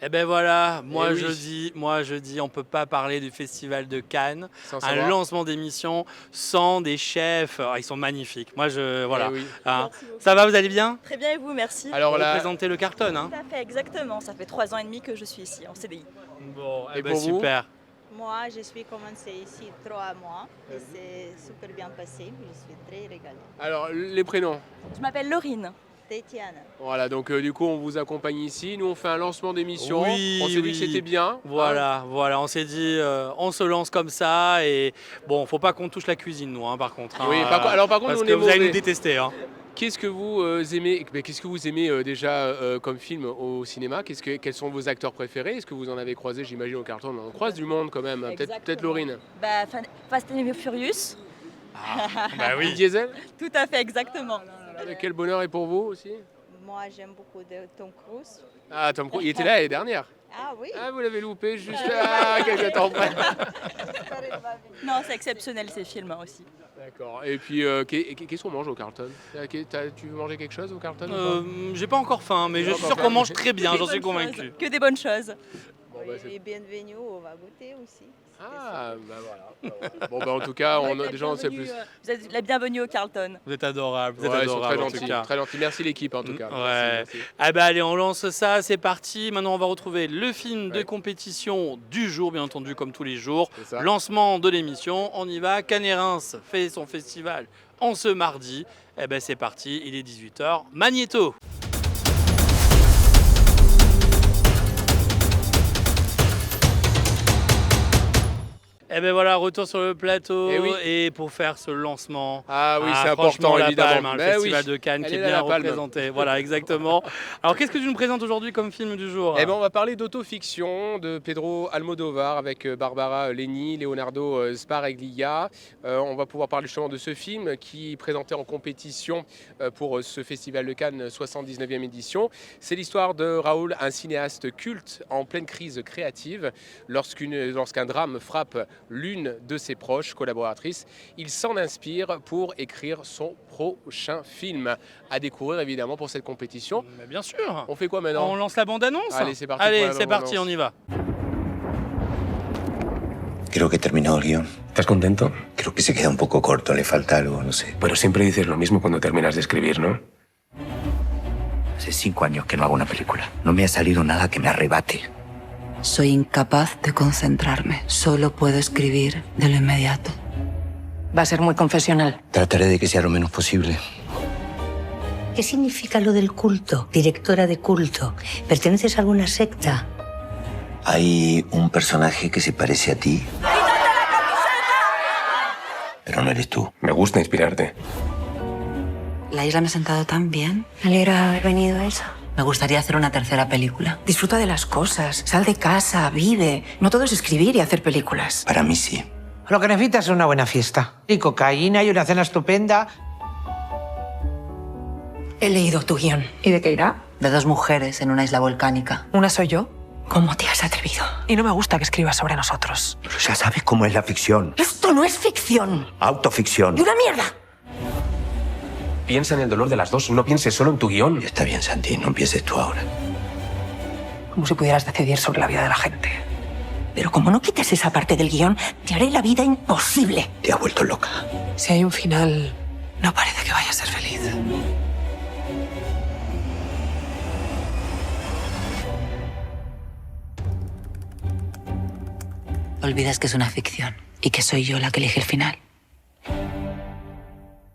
Eh ben voilà, Eh oui. moi je dis, on peut pas parler du Festival de Cannes, Sans un savoir. lancement d'émission sans des chefs. Ah, ils sont magnifiques. Eh Voilà. oui. Hein. Merci beaucoup. Ça va, vous allez bien? Très bien et vous, merci. Alors Vous là, représentez le Carlton, hein? Tout à fait, exactement. Ça fait 3 ans et demi que je suis ici, en CDI. Bon, Et eh ben pour vous? super. Moi, je suis commencée ici 3 mois et c'est super bien passé. Je suis très régalée. alors les prénoms. Je m'appelle Laurine. Tatiana. Voilà, donc du coup, on vous accompagne ici. Nous, on fait un lancement d'émission. Oui, On s'est dit oui. que c'était bien. hein. Voilà, on s'est dit, on se lance comme ça et bon, faut pas qu'on touche la cuisine, nous, hein, par contre. Hein, Oui, alors par contre, parce nous, on que est vous allez nous mauvais. détester, hein. Qu'est-ce que vous aimez Qu'est-ce que vous aimez déjà comme film au cinéma Quels sont vos acteurs préférés? Est-ce que vous en avez croisé, j'imagine, au Carlton? On croise du monde quand même. Peut-être Exactement. Laurine. Bah, Fast and Furious. Bah Oui. Diesel. Tout à fait, exactement. Quel bonheur est pour vous aussi? Moi, j'aime beaucoup de Tom Cruise. Ah, Tom Cruise, il était là l'année dernière. Ah oui. Ah, vous l'avez loupé juste quelques temps près. Non, c'est exceptionnel ces films aussi. D'accord. Et puis, qu'est-ce qu'on mange au Carlton? Tu veux manger quelque chose au Carlton ou pas? J'ai pas encore faim, mais je suis sûr qu'on mange très bien, j'en suis convaincu. Que des bonnes choses. Bon, bah, c'est- Et bienvenue, on va goûter aussi. Ah, bah voilà. Bon, bah en tout cas, déjà, on sait plus. Vous êtes la bienvenue au Carlton. Vous êtes adorable, vous êtes Ouais, ils sont adorable très en tout gentils, cas. très gentils. Merci l'équipe en tout cas. Ouais. Merci. Ah bah allez, on lance ça, c'est parti. Maintenant, on va retrouver le film de Ouais. compétition du jour, bien entendu, comme tous les jours. C'est ça. Lancement de l'émission, on y va. Cannes et Reims fait son festival en ce mardi. Eh ben c'est parti, il est 18h. Magnéto. Eh ben voilà, retour sur le plateau Eh oui. et pour faire ce lancement. Ah oui, c'est franchement, important la évidemment. Palme, hein, le Ben festival oui. de Cannes qui Elle est est là, bien la Palme. représenté. Voilà, exactement. Alors qu'est-ce que tu nous présentes aujourd'hui comme film du jour? Eh ben, on va parler d'autofiction de Pedro Almodovar avec Barbara Leni, Leonardo Sbaraglia. On va pouvoir parler justement de ce film qui est présenté en compétition pour ce festival de Cannes 79e édition. C'est l'histoire de Raoul, un cinéaste culte en pleine crise créative. Lorsqu'un drame frappe l'une de ses proches collaboratrices, il s'en inspire pour écrire son prochain film. À découvrir évidemment pour cette compétition. Mais bien sûr. On fait quoi maintenant? On lance la bande-annonce? Allez, c'est parti Allez, pour la c'est parti, bande-annonce. on y va. Creo que he terminado el guión. ¿Estás contento? Creo que se queda un poco corto, le falta algo, no sé. Pero siempre dices lo mismo cuando terminas de escribir, ¿no? Hace 5 años que no hago una película. No me ha salido nada que me arrebate. Soy incapaz de concentrarme. Solo puedo escribir de lo inmediato. Va a ser muy confesional. Trataré de que sea lo menos posible. ¿Qué significa lo del culto? Directora de culto. ¿Perteneces a alguna secta? Hay un personaje que se parece a ti. Pero no eres tú. Me gusta inspirarte. La isla me ha sentado tan bien. Me alegra haber venido a eso. Me gustaría hacer una tercera película. Disfruta de las cosas, sal de casa, vive. No todo es escribir y hacer películas. Para mí sí. Lo que necesitas es una buena fiesta. Y cocaína y una cena estupenda. He leído tu guión. ¿Y de qué irá? De 2 mujeres en una isla volcánica. ¿Una soy yo? ¿Cómo te has atrevido? Y no me gusta que escribas sobre nosotros. Pero ya sabes cómo es la ficción. Esto no es ficción. Autoficción. ¡Y una mierda! Piensa en el dolor de las dos, no pienses solo en tu guión. Está bien, Santi, no empieces tú ahora. Como si pudieras decidir sobre la vida de la gente. Pero como no quites esa parte del guión, te haré la vida imposible. Te has vuelto loca. Si hay un final, no parece que vaya a ser feliz. Olvidas que es una ficción y que soy yo la que elige el final.